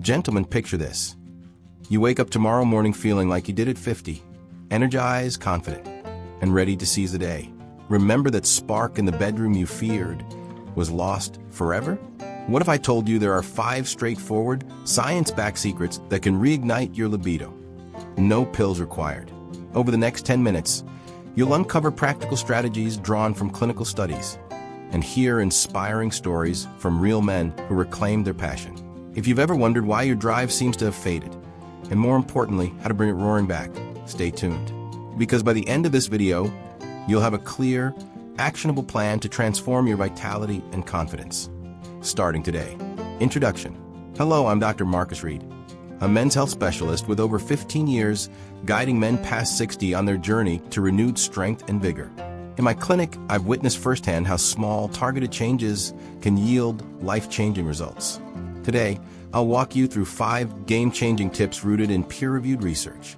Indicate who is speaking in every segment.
Speaker 1: Gentlemen, picture this. You wake up tomorrow morning feeling like you did at 50, energized, confident, and ready to seize the day. Remember that spark in the bedroom you feared was lost forever? What if I told you there are 5 straightforward, science-backed secrets that can reignite your libido? No pills required. Over the next 10 minutes, you'll uncover practical strategies drawn from clinical studies and hear inspiring stories from real men who reclaimed their passion. If you've ever wondered why your drive seems to have faded, and more importantly, how to bring it roaring back, stay tuned. Because by the end of this video, you'll have a clear, actionable plan to transform your vitality and confidence. Starting today. Introduction. Hello, I'm Dr. Marcus Reed, a men's health specialist with over 15 years guiding men past 60 on their journey to renewed strength and vigor. In my clinic, I've witnessed firsthand how small, targeted changes can yield life-changing results. Today, I'll walk you through 5 game-changing tips rooted in peer-reviewed research.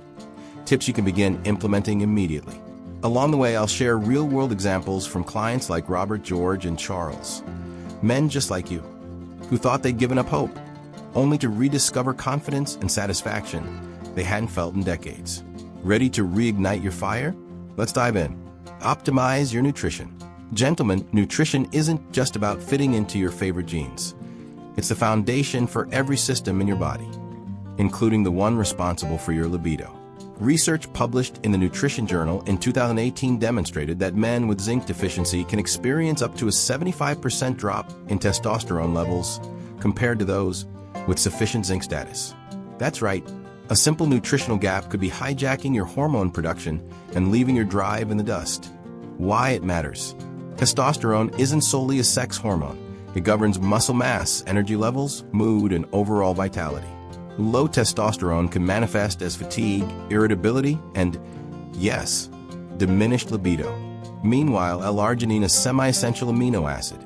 Speaker 1: Tips you can begin implementing immediately. Along the way, I'll share real-world examples from clients like Robert, George, and Charles. Men just like you, who thought they'd given up hope, only to rediscover confidence and satisfaction they hadn't felt in decades. Ready to reignite your fire? Let's dive in. Optimize your nutrition. Gentlemen, nutrition isn't just about fitting into your favorite jeans. It's the foundation for every system in your body, including the one responsible for your libido. Research published in the Nutrition Journal in 2018 demonstrated that men with zinc deficiency can experience up to a 75% drop in testosterone levels compared to those with sufficient zinc status. That's right, a simple nutritional gap could be hijacking your hormone production and leaving your drive in the dust. Why it matters. Testosterone isn't solely a sex hormone. It governs muscle mass, energy levels, mood, and overall vitality. Low testosterone can manifest as fatigue, irritability, and, yes, diminished libido. Meanwhile, L-arginine, a semi-essential amino acid,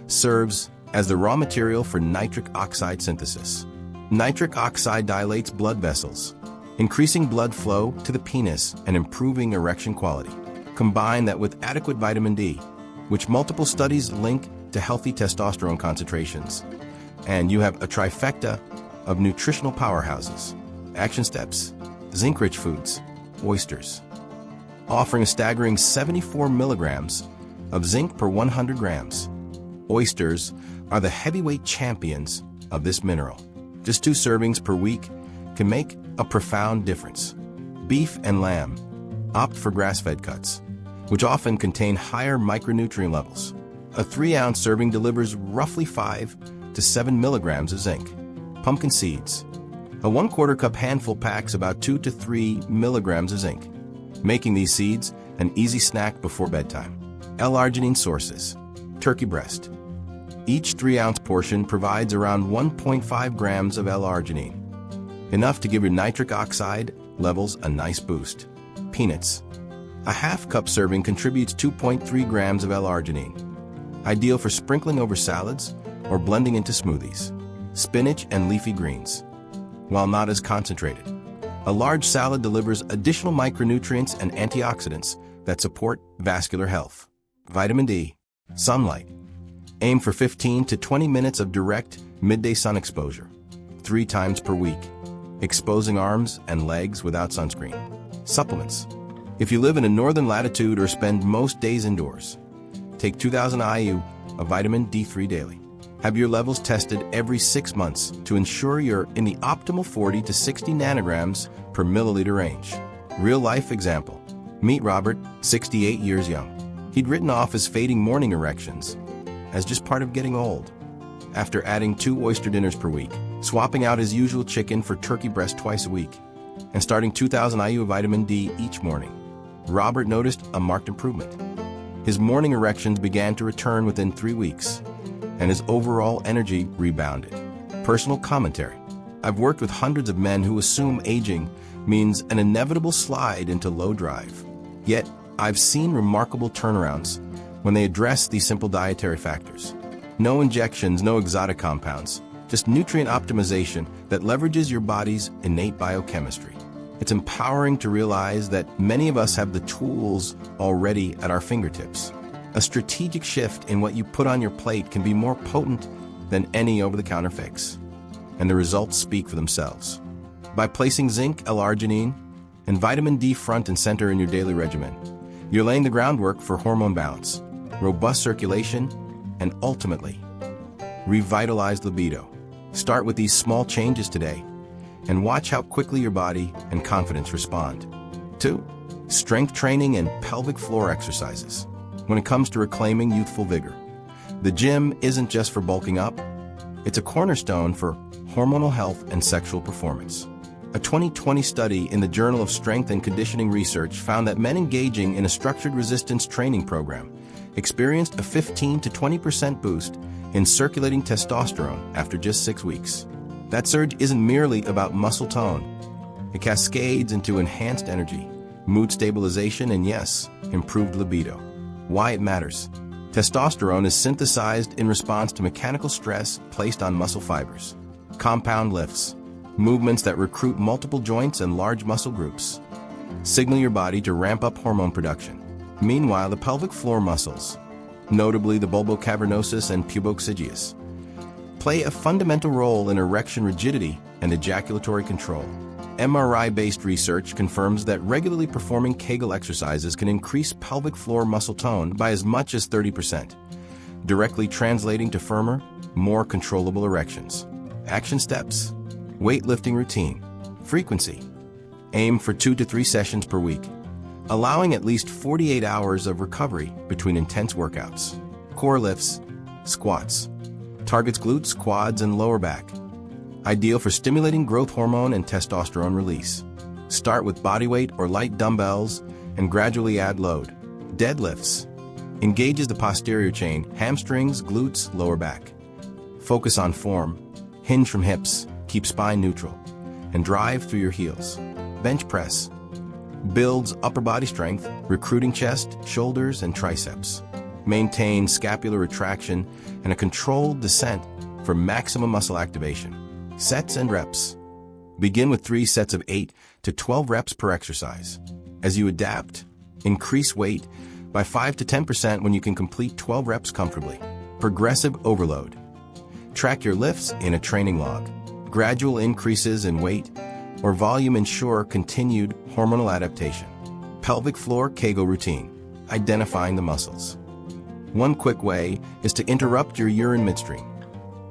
Speaker 1: serves as the raw material for nitric oxide synthesis. Nitric oxide dilates blood vessels, increasing blood flow to the penis and improving erection quality. Combine that with adequate vitamin D, which multiple studies link to healthy testosterone concentrations, and you have a trifecta of nutritional powerhouses. Action steps. Zinc-rich foods. Oysters, offering a staggering 74 milligrams of zinc per 100 grams. Oysters are the heavyweight champions of this mineral. Just 2 servings per week can make a profound difference. Beef and lamb. Opt for grass-fed cuts, which often contain higher micronutrient levels. A 3-ounce serving delivers roughly 5 to 7 milligrams of zinc. Pumpkin seeds. A 1/4 cup handful packs about 2 to 3 milligrams of zinc, making these seeds an easy snack before bedtime. L-arginine sources. Turkey breast. Each 3-ounce portion provides around 1.5 grams of L-arginine, enough to give your nitric oxide levels a nice boost. Peanuts. A 1/2 cup serving contributes 2.3 grams of L-arginine, ideal for sprinkling over salads or blending into smoothies. Spinach and leafy greens. While not as concentrated, a large salad delivers additional micronutrients and antioxidants that support vascular health. Vitamin D. Sunlight. Aim for 15 to 20 minutes of direct midday sun exposure, 3 times per week, exposing arms and legs without sunscreen. Supplements. If you live in a northern latitude or spend most days indoors, take 2,000 IU of vitamin D3 daily. Have your levels tested every 6 months to ensure you're in the optimal 40 to 60 nanograms per milliliter range. Real-life example. Meet Robert, 68 years young. He'd written off his fading morning erections as just part of getting old. After adding 2 oyster dinners per week, swapping out his usual chicken for turkey breast twice a week, and starting 2,000 IU of vitamin D each morning, Robert noticed a marked improvement. His morning erections began to return within 3 weeks, and his overall energy rebounded. Personal commentary. I've worked with hundreds of men who assume aging means an inevitable slide into low drive. Yet, I've seen remarkable turnarounds when they address these simple dietary factors. No injections, no exotic compounds, just nutrient optimization that leverages your body's innate biochemistry. It's empowering to realize that many of us have the tools already at our fingertips. A strategic shift in what you put on your plate can be more potent than any over-the-counter fix. and the results speak for themselves. By placing zinc, L-arginine, and vitamin D front and center in your daily regimen, you're laying the groundwork for hormone balance, robust circulation, and ultimately, revitalized libido. Start with these small changes today and watch how quickly your body and confidence respond. 2. Strength training and pelvic floor exercises. When it comes to reclaiming youthful vigor, the gym isn't just for bulking up, it's a cornerstone for hormonal health and sexual performance. A 2020 study in the Journal of Strength and Conditioning Research found that men engaging in a structured resistance training program experienced a 15 to 20% boost in circulating testosterone after just 6 weeks. That surge isn't merely about muscle tone. It cascades into enhanced energy, mood stabilization, and yes, improved libido. Why it matters. Testosterone is synthesized in response to mechanical stress placed on muscle fibers. Compound lifts, movements that recruit multiple joints and large muscle groups, signal your body to ramp up hormone production. Meanwhile, the pelvic floor muscles, notably the bulbocavernosus and pubococcygeus, play a fundamental role in erection rigidity and ejaculatory control. MRI-based research confirms that regularly performing Kegel exercises can increase pelvic floor muscle tone by as much as 30%, directly translating to firmer, more controllable erections. Action steps. Weightlifting routine. Frequency. Aim for 2 to 3 sessions per week, allowing at least 48 hours of recovery between intense workouts. Core lifts. Squats. Targets glutes, quads, and lower back. Ideal for stimulating growth hormone and testosterone release. Start with bodyweight or light dumbbells and gradually add load. Deadlifts. Engages the posterior chain, hamstrings, glutes, lower back. Focus on form. Hinge from hips, keep spine neutral, and drive through your heels. Bench press. Builds upper body strength, recruiting chest, shoulders, and triceps. Maintain scapular retraction and a controlled descent for maximum muscle activation. Sets and reps. Begin with 3 sets of 8 to 12 reps per exercise. As you adapt, increase weight by 5 to 10% when you can complete 12 reps comfortably. Progressive overload. Track your lifts in a training log. Gradual increases in weight or volume ensure continued hormonal adaptation. Pelvic floor Kegel routine. Identifying the muscles. One quick way is to interrupt your urine midstream.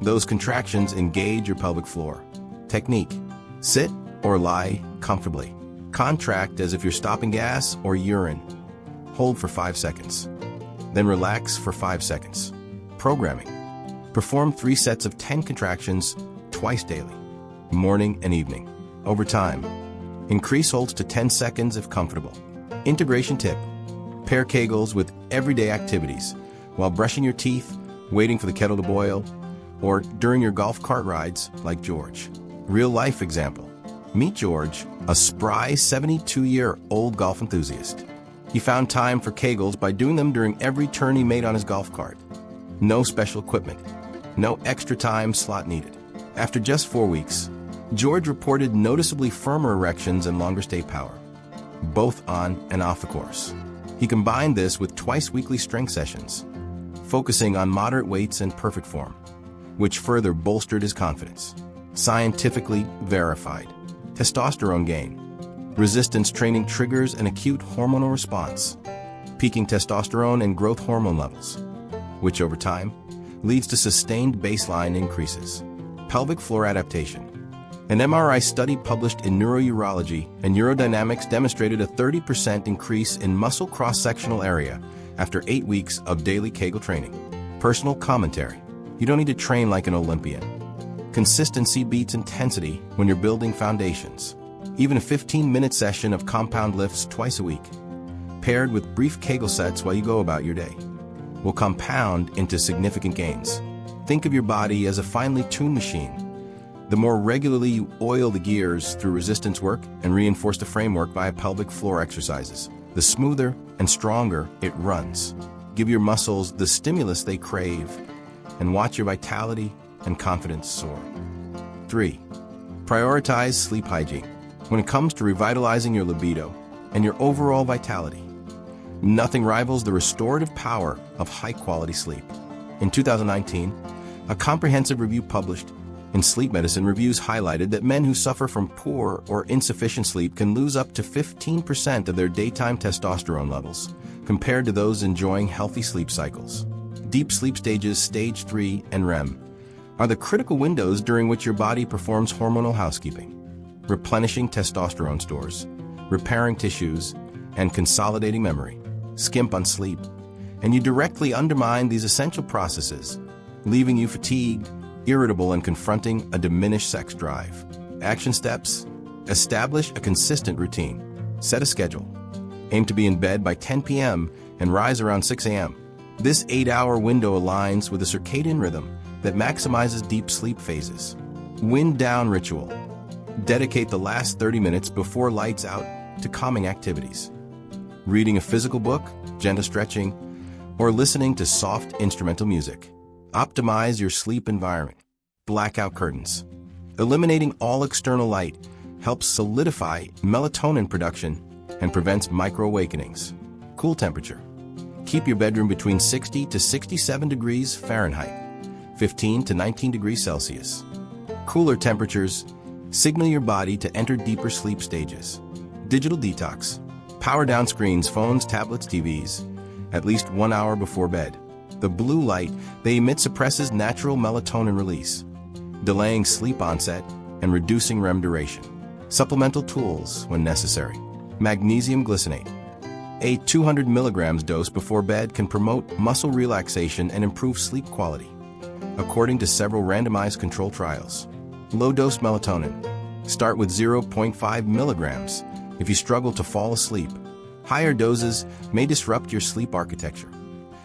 Speaker 1: Those contractions engage your pelvic floor. Technique. Sit or lie comfortably. Contract as if you're stopping gas or urine. Hold for 5 seconds. Then relax for 5 seconds. Programming. Perform 3 sets of 10 contractions twice daily, morning and evening. Over time, increase holds to 10 seconds if comfortable. Integration tip. Pair Kegels with everyday activities while brushing your teeth, waiting for the kettle to boil, or during your golf cart rides like George. Real-life example. Meet George, a spry 72-year-old golf enthusiast. He found time for Kegels by doing them during every turn he made on his golf cart. No special equipment. No extra time slot needed. After just 4 weeks, George reported noticeably firmer erections and longer stay power, both on and off the course. He combined this with twice-weekly strength sessions, focusing on moderate weights and perfect form, which further bolstered his confidence. Scientifically verified. Testosterone gain. Resistance training triggers an acute hormonal response, peaking testosterone and growth hormone levels, which over time leads to sustained baseline increases. Pelvic floor adaptation. An MRI study published in Neurourology and Urodynamics demonstrated a 30% increase in muscle cross-sectional area after 8 weeks of daily Kegel training. Personal commentary. You don't need to train like an Olympian. Consistency beats intensity when you're building foundations. Even a 15-minute session of compound lifts twice a week, paired with brief Kegel sets while you go about your day, will compound into significant gains. Think of your body as a finely tuned machine. The more regularly you oil the gears through resistance work and reinforce the framework via pelvic floor exercises, the smoother and stronger it runs. Give your muscles the stimulus they crave and watch your vitality and confidence soar. 3. Prioritize sleep hygiene. When it comes to revitalizing your libido and your overall vitality, nothing rivals the restorative power of high-quality sleep. In 2019, a comprehensive review published In sleep medicine, reviews highlighted that men who suffer from poor or insufficient sleep can lose up to 15% of their daytime testosterone levels, compared to those enjoying healthy sleep cycles. Deep sleep stages, stage 3 and REM, are the critical windows during which your body performs hormonal housekeeping, replenishing testosterone stores, repairing tissues, and consolidating memory. Skimp on sleep, and you directly undermine these essential processes, leaving you fatigued, irritable, and confronting a diminished sex drive. Action steps: establish a consistent routine. Set a schedule. Aim to be in bed by 10 p.m. and rise around 6 a.m. This 8-hour window aligns with a circadian rhythm that maximizes deep sleep phases. Wind down ritual. Dedicate the last 30 minutes before lights out to calming activities. Reading a physical book, gentle stretching, or listening to soft instrumental music. Optimize your sleep environment. Blackout curtains. Eliminating all external light helps solidify melatonin production and prevents micro-awakenings. Cool temperature. Keep your bedroom between 60 to 67 degrees Fahrenheit, 15 to 19 degrees Celsius. Cooler temperatures signal your body to enter deeper sleep stages. Digital detox. Power down screens, phones, tablets, TVs, at least 1 hour before bed. The blue light they emit suppresses natural melatonin release, delaying sleep onset and reducing REM duration. Supplemental tools when necessary. Magnesium glycinate. A 200 milligrams dose before bed can promote muscle relaxation and improve sleep quality, according to several randomized control trials. Low-dose melatonin. Start with 0.5 milligrams if you struggle to fall asleep. Higher doses may disrupt your sleep architecture,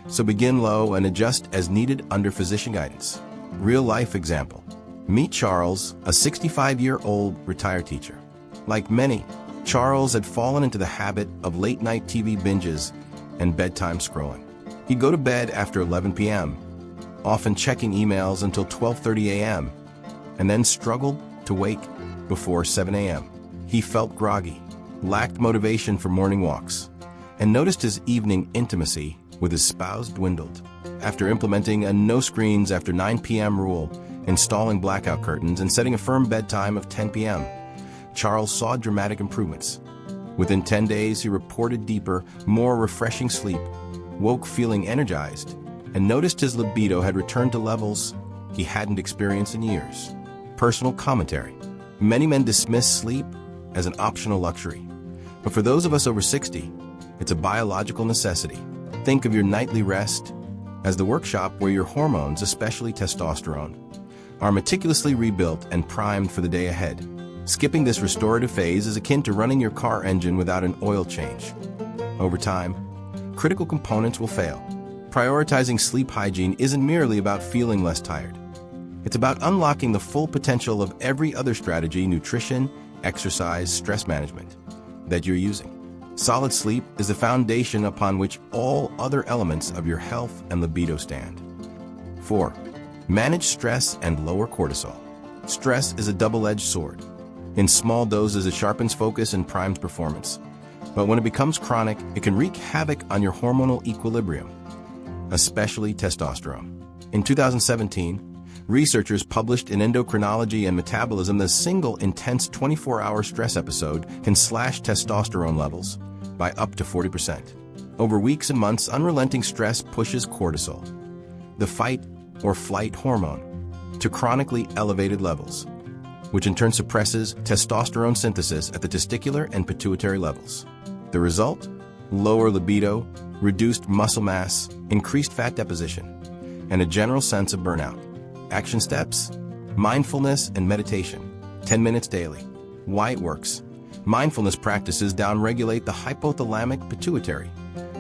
Speaker 1: so begin low and adjust as needed under physician guidance. Real-life example. Meet Charles, a 65-year-old retired teacher. Like many, Charles had fallen into the habit of late-night TV binges and bedtime scrolling. He'd go to bed after 11 p.m., often checking emails until 12:30 a.m., and then struggled to wake before 7 a.m. He felt groggy, lacked motivation for morning walks, and noticed his evening intimacy with his spouse dwindled. After implementing a no screens after 9 p.m. rule, installing blackout curtains, and setting a firm bedtime of 10 p.m., Charles saw dramatic improvements. Within 10 days, he reported deeper, more refreshing sleep, woke feeling energized, and noticed his libido had returned to levels he hadn't experienced in years. Personal commentary. Many men dismiss sleep as an optional luxury, but for those of us over 60, it's a biological necessity. Think of your nightly rest as the workshop where your hormones, especially testosterone, are meticulously rebuilt and primed for the day ahead. Skipping this restorative phase is akin to running your car engine without an oil change. Over time, critical components will fail. Prioritizing sleep hygiene isn't merely about feeling less tired. It's about unlocking the full potential of every other strategy, nutrition, exercise, stress management, that you're using. Solid sleep is the foundation upon which all other elements of your health and libido stand. 4. Manage stress and lower cortisol. Stress is a double-edged sword. In small doses, it sharpens focus and primes performance. But when it becomes chronic, it can wreak havoc on your hormonal equilibrium, especially testosterone. In 2017, researchers published in Endocrinology and Metabolism that a single intense 24-hour stress episode can slash testosterone levels by up to 40%. Over weeks and months, unrelenting stress pushes cortisol, the fight or flight hormone, to chronically elevated levels, which in turn suppresses testosterone synthesis at the testicular and pituitary levels. The result? Lower libido, reduced muscle mass, increased fat deposition, and a general sense of burnout. Action steps: mindfulness and meditation, 10 minutes daily. Why it works. Mindfulness practices downregulate the hypothalamic pituitary,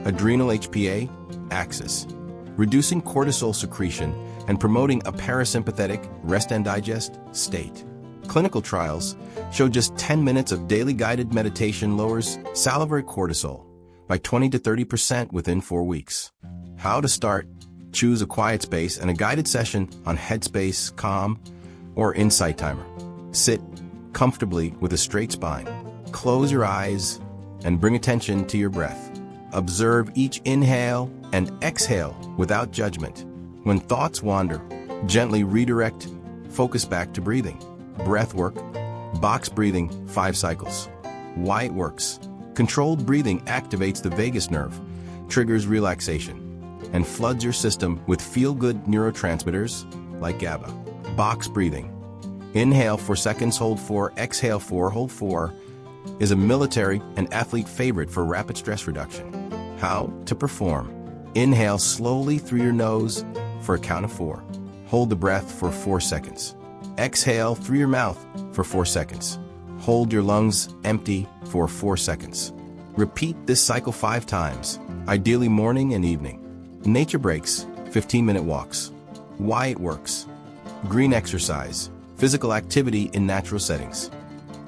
Speaker 1: adrenal HPA axis, reducing cortisol secretion and promoting a parasympathetic rest and digest state. Clinical trials show just 10 minutes of daily guided meditation lowers salivary cortisol by 20 to 30% within 4 weeks. How to start? Choose a quiet space and a guided session on Headspace, Calm, or Insight Timer. Sit comfortably with a straight spine. Close your eyes and bring attention to your breath. Observe each inhale and exhale without judgment. When thoughts wander, gently redirect Focus back to breathing. Breath work. Box breathing, 5 cycles. Why it works. Controlled breathing activates the vagus nerve, triggers relaxation, and floods your system with feel-good neurotransmitters like GABA. Box breathing. Inhale 4 seconds, hold 4, exhale 4, hold 4, is a military and athlete favorite for rapid stress reduction. How to perform. Inhale slowly through your nose for a count of 4. Hold the breath for 4 seconds. Exhale through your mouth for 4 seconds. Hold your lungs empty for 4 seconds. Repeat this cycle 5 times, ideally morning and evening. Nature breaks, 15-minute walks. Why it works. Green exercise, physical activity in natural settings,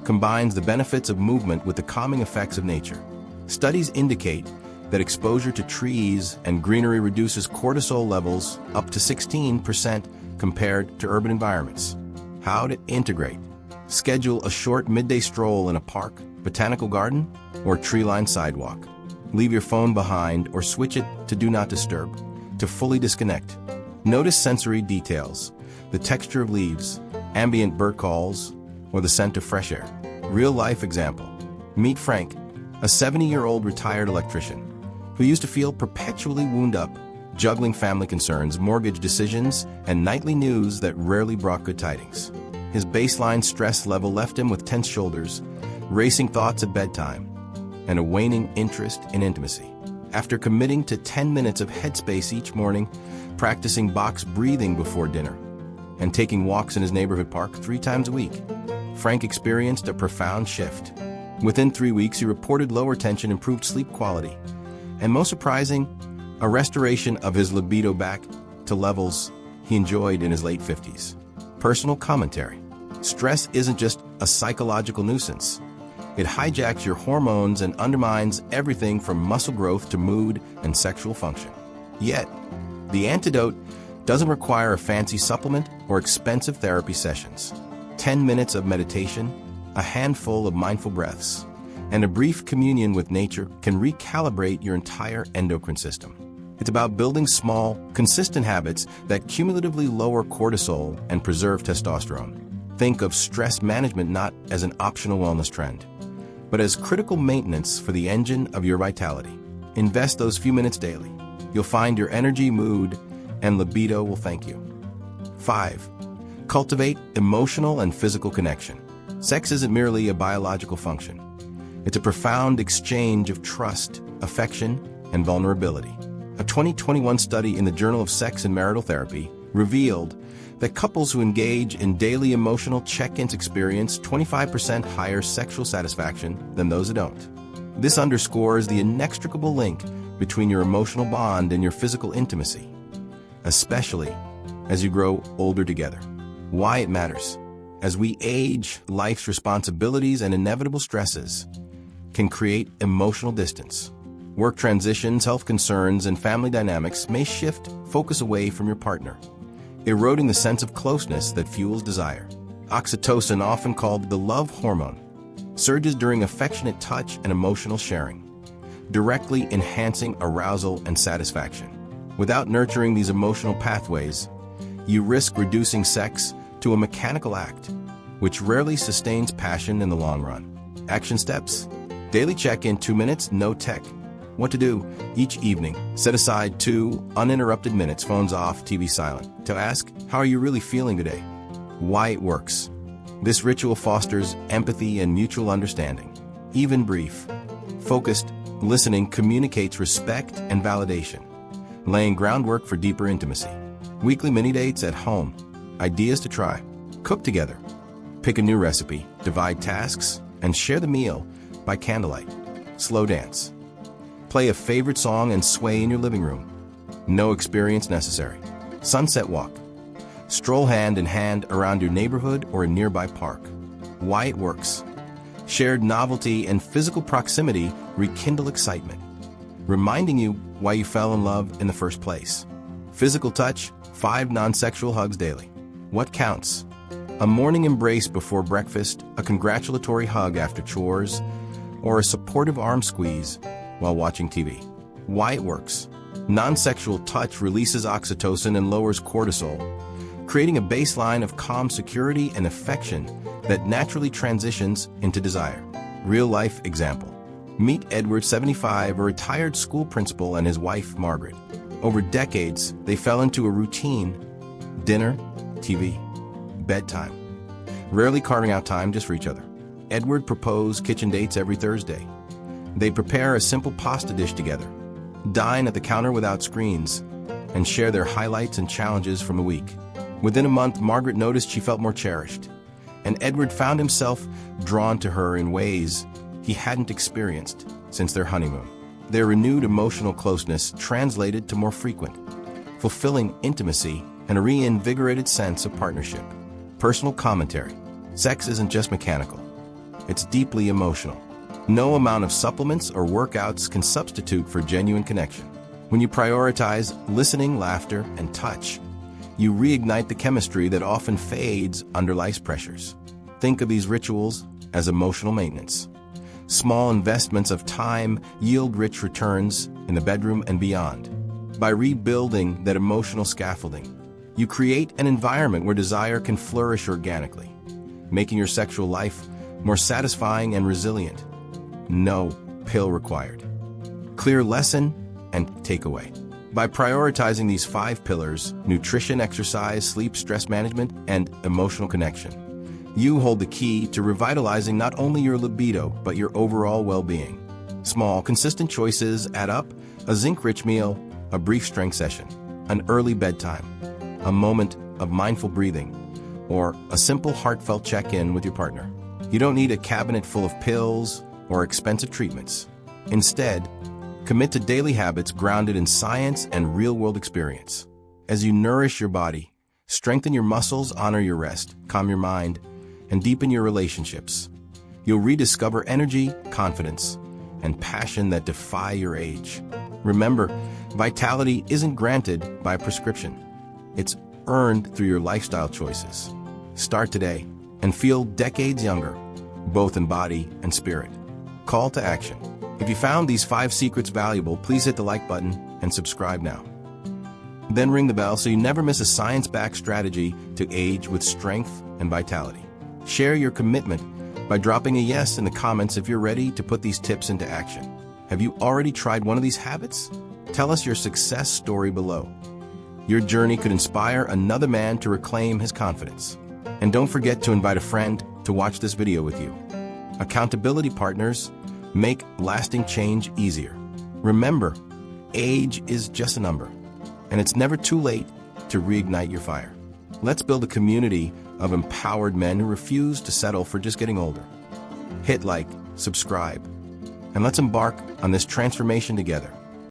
Speaker 1: combines the benefits of movement with the calming effects of nature. Studies indicate that exposure to trees and greenery reduces cortisol levels up to 16% compared to urban environments. How to integrate. Schedule a short midday stroll in a park, botanical garden, or tree-lined sidewalk. Leave your phone behind or switch it to Do Not Disturb to fully disconnect. Notice sensory details, the texture of leaves, ambient bird calls, or the scent of fresh air. Real-life example. Meet Frank, a 70-year-old retired electrician who used to feel perpetually wound up, juggling family concerns, mortgage decisions, and nightly news that rarely brought good tidings. His baseline stress level left him with tense shoulders, racing thoughts at bedtime, and a waning interest in intimacy. After committing to 10 minutes of headspace each morning, practicing box breathing before dinner, and taking walks in his neighborhood park 3 times a week, Frank experienced a profound shift. Within 3 weeks, he reported lower tension, improved sleep quality, and most surprising, a restoration of his libido back to levels he enjoyed in his late 50s. Personal commentary. Stress isn't just a psychological nuisance. It hijacks your hormones and undermines everything from muscle growth to mood and sexual function. Yet, the antidote doesn't require a fancy supplement or expensive therapy sessions. 10 minutes of meditation, a handful of mindful breaths, and a brief communion with nature can recalibrate your entire endocrine system. It's about building small, consistent habits that cumulatively lower cortisol and preserve testosterone. Think of stress management not as an optional wellness trend, but as critical maintenance for the engine of your vitality. Invest those few minutes daily. You'll find your energy, mood, and libido will thank you. 5. Cultivate emotional and physical connection. Sex isn't merely a biological function. It's a profound exchange of trust, affection, and vulnerability. A 2021 study in the Journal of Sex and Marital Therapy revealed that couples who engage in daily emotional check-ins experience 25% higher sexual satisfaction than those who don't. This underscores the inextricable link between your emotional bond and your physical intimacy, especially as you grow older together. Why it matters. As we age, life's responsibilities and inevitable stresses can create emotional distance. Work transitions, health concerns, and family dynamics may shift focus away from your partner, eroding the sense of closeness that fuels desire. Oxytocin, often called the love hormone, surges during affectionate touch and emotional sharing, directly enhancing arousal and satisfaction. Without nurturing these emotional pathways, you risk reducing sex to a mechanical act, which rarely sustains passion in the long run. Action steps. Daily check-in, 2 minutes, no tech. What to do. Each evening, set aside 2 uninterrupted minutes, phones off, TV silent, to ask, how are you really feeling today? Why it works. This ritual fosters empathy and mutual understanding. Even brief, focused listening communicates respect and validation, laying groundwork for deeper intimacy. Weekly mini-dates at home. Ideas to try. Cook together. Pick a new recipe, divide tasks, and share the meal by candlelight. Slow dance. Play a favorite song and sway in your living room. No experience necessary. Sunset walk. Stroll hand in hand around your neighborhood or a nearby park. Why it works. Shared novelty and physical proximity rekindle excitement, reminding you why you fell in love in the first place. Physical touch, 5 non-sexual hugs daily. What counts? A morning embrace before breakfast, a congratulatory hug after chores, or a supportive arm squeeze while watching TV. Why it works. Non-sexual touch releases oxytocin and lowers cortisol, creating a baseline of calm security and affection that naturally transitions into desire. Real-life example. Meet Edward, 75, a retired school principal, and his wife, Margaret. Over decades, they fell into a routine: dinner, TV, bedtime, rarely carving out time just for each other. Edward proposed kitchen dates every Thursday. They prepare a simple pasta dish together, dine at the counter without screens, and share their highlights and challenges from the week. Within a month, Margaret noticed she felt more cherished, and Edward found himself drawn to her in ways he hadn't experienced since their honeymoon. Their renewed emotional closeness translated to more frequent, fulfilling intimacy and a reinvigorated sense of partnership. Personal commentary. Sex isn't just mechanical. It's deeply emotional. No amount of supplements or workouts can substitute for genuine connection. When you prioritize listening, laughter, and touch, you reignite the chemistry that often fades under life's pressures. Think of these rituals as emotional maintenance. Small investments of time yield rich returns in the bedroom and beyond. By rebuilding that emotional scaffolding, you create an environment where desire can flourish organically, making your sexual life more satisfying and resilient. No pill required. Clear lesson and takeaway. By prioritizing these 5 pillars: nutrition, exercise, sleep, stress management, and emotional connection, you hold the key to revitalizing not only your libido, but your overall well-being. Small, consistent choices add up: a zinc-rich meal, a brief strength session, an early bedtime, a moment of mindful breathing, or a simple heartfelt check-in with your partner. You don't need a cabinet full of pills or expensive treatments. Instead, commit to daily habits grounded in science and real-world experience. As you nourish your body, strengthen your muscles, honor your rest, calm your mind, and deepen your relationships, you'll rediscover energy, confidence, and passion that defy your age. Remember, vitality isn't granted by prescription. It's earned through your lifestyle choices. Start today and feel decades younger, both in body and spirit. Call to action. If you found these 5 secrets valuable, please hit the like button and subscribe now. Then ring the bell so you never miss a science-backed strategy to age with strength and vitality. Share your commitment by dropping a yes in the comments if you're ready to put these tips into action. Have you already tried one of these habits? Tell us your success story below. Your journey could inspire another man to reclaim his confidence. And don't forget to invite a friend to watch this video with you. Accountability partners make lasting change easier. Remember, age is just a number, and it's never too late to reignite your fire. Let's build a community of empowered men who refuse to settle for just getting older. Hit like, subscribe, and let's embark on this transformation together.